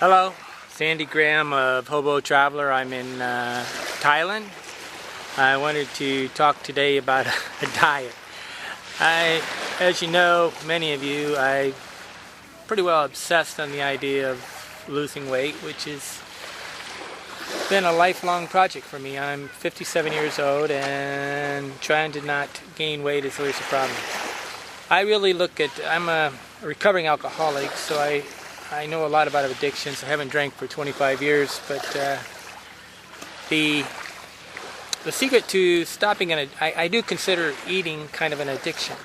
Hello, Sandy Graham of Hobo Traveler. I'm in Thailand. I wanted to talk today about a diet. As you know, many of you, I'm pretty well obsessed on the idea of losing weight, which has been a lifelong project for me. I'm 57 years old and trying to not gain weight is always a problem. I really I'm a recovering alcoholic, so I know a lot about addictions. I haven't drank for 25 years, but the secret to stopping I do consider eating kind of an addiction.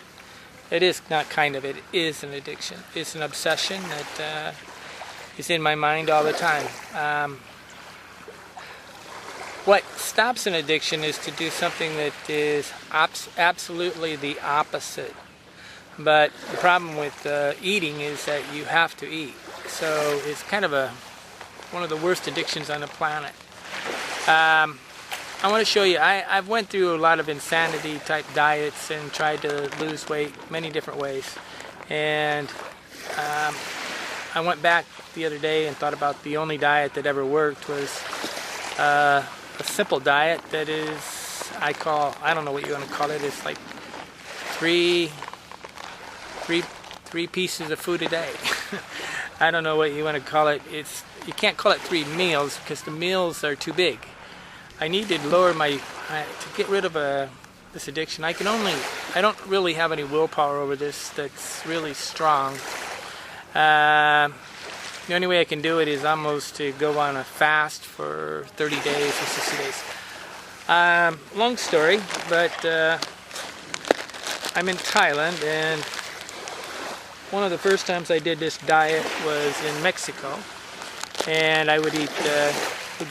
It is not kind of, it is an addiction. It's an obsession that is in my mind all the time. What stops an addiction is to do something that is absolutely the opposite. But the problem with eating is that you have to eat. So it's kind of one of the worst addictions on the planet. I want to show you, I've went through a lot of insanity type diets and tried to lose weight many different ways. And I went back the other day and thought about the only diet that ever worked was a simple diet that is, I don't know what you want to call it, it's like three pieces of food a day. I don't know what you want to call it. You can't call it 3 meals because the meals are too big. I need to lower to get rid of this addiction. I don't really have any willpower over this that's really strong. The only way I can do it is almost to go on a fast for 30 days or 60 days. Long story, but I'm in Thailand, and one of the first times I did this diet was in Mexico, and I would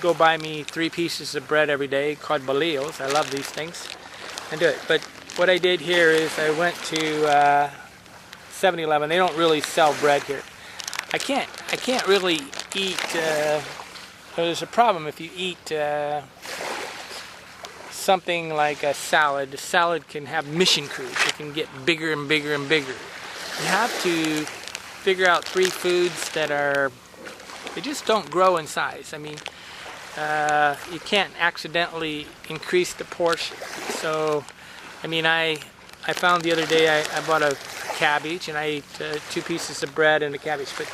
go buy me 3 pieces of bread every day called bolillos. I love these things, and do it. But what I did here is I went to 7-Eleven. They don't really sell bread here. I can't really eat. There's a problem if you eat something like a salad. The salad can have mission creep. It can get bigger and bigger and bigger. You have to figure out 3 foods that they just don't grow in size. I mean, you can't accidentally increase the portion. So, I mean, I found the other day I bought a cabbage and I ate 2 pieces of bread and a cabbage. But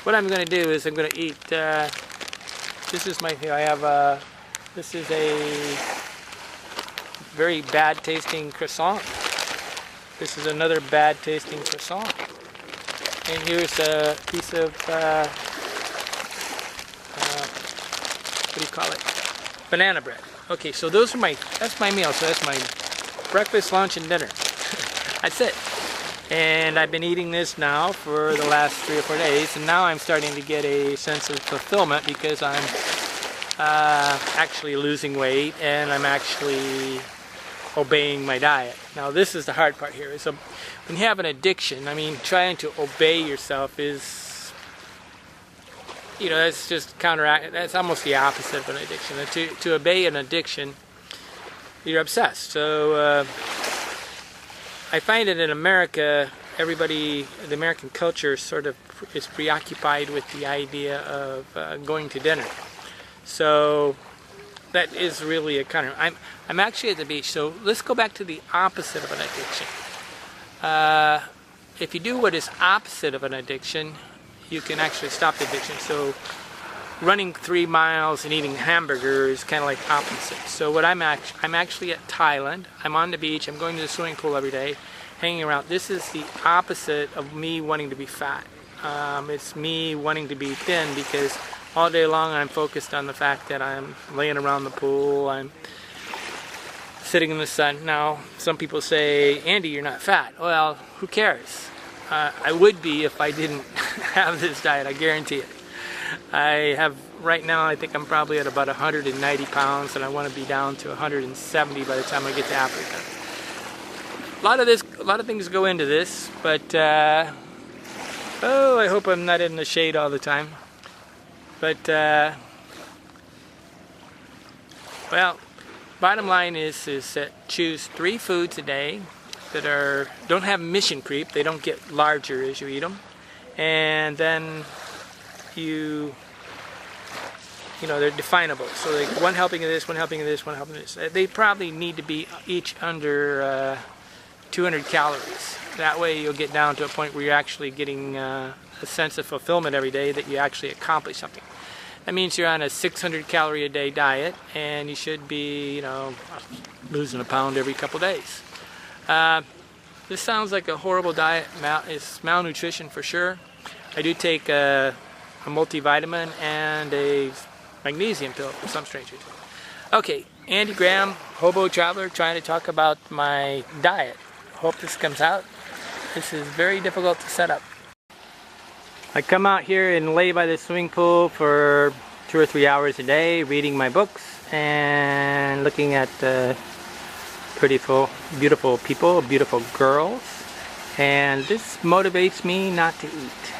what I'm going to do is I'm going to eat, this is my, this is a very bad tasting croissant. This is another bad tasting croissant. And here's a piece of, what do you call it? Banana bread. Okay, so that's my meal. So that's my breakfast, lunch, and dinner. That's it. And I've been eating this now for the last 3 or 4 days, and now I'm starting to get a sense of fulfillment because I'm actually losing weight and I'm actually obeying my diet. Now this is the hard part here. So when you have an addiction, I mean, trying to obey yourself is, that's just that's almost the opposite of an addiction. To obey an addiction, you're obsessed. So I find that in America, the American culture sort of is preoccupied with the idea of going to dinner. So that is really a kind of, I'm actually at the beach, so let's go back to the opposite of an addiction. If you do what is opposite of an addiction, you can actually stop the addiction. So running 3 miles and eating hamburgers is kind of like opposite. So what I'm actually at Thailand. I'm on the beach. I'm going to the swimming pool every day, hanging around. This is the opposite of me wanting to be fat. It's me wanting to be thin because all day long I'm focused on the fact that I'm laying around the pool, I'm sitting in the sun. Now, some people say, Andy, you're not fat. Well, who cares? I would be if I didn't have this diet, I guarantee it. Right now, I think I'm probably at about 190 pounds, and I want to be down to 170 by the time I get to Africa. A lot of things go into this, but, I hope I'm not in the shade all the time. But, well, bottom line is that choose 3 foods a day that don't have mission creep. They don't get larger as you eat them. And then you they're definable. So like one helping of this, one helping of this, one helping of this. They probably need to be each under 200 calories. That way you'll get down to a point where you're actually getting a sense of fulfillment every day that you actually accomplish something. That means you're on a 600 calorie a day diet, and you should be, losing a pound every couple days. This sounds like a horrible diet. It's malnutrition for sure. I do take a multivitamin and a magnesium pill for some strange reason. Okay, Andy Graham, Hobo Traveler, trying to talk about my diet. Hope this comes out. This is very difficult to set up. I come out here and lay by the swimming pool for 2 or 3 hours a day, reading my books and looking at beautiful people, beautiful girls, and this motivates me not to eat.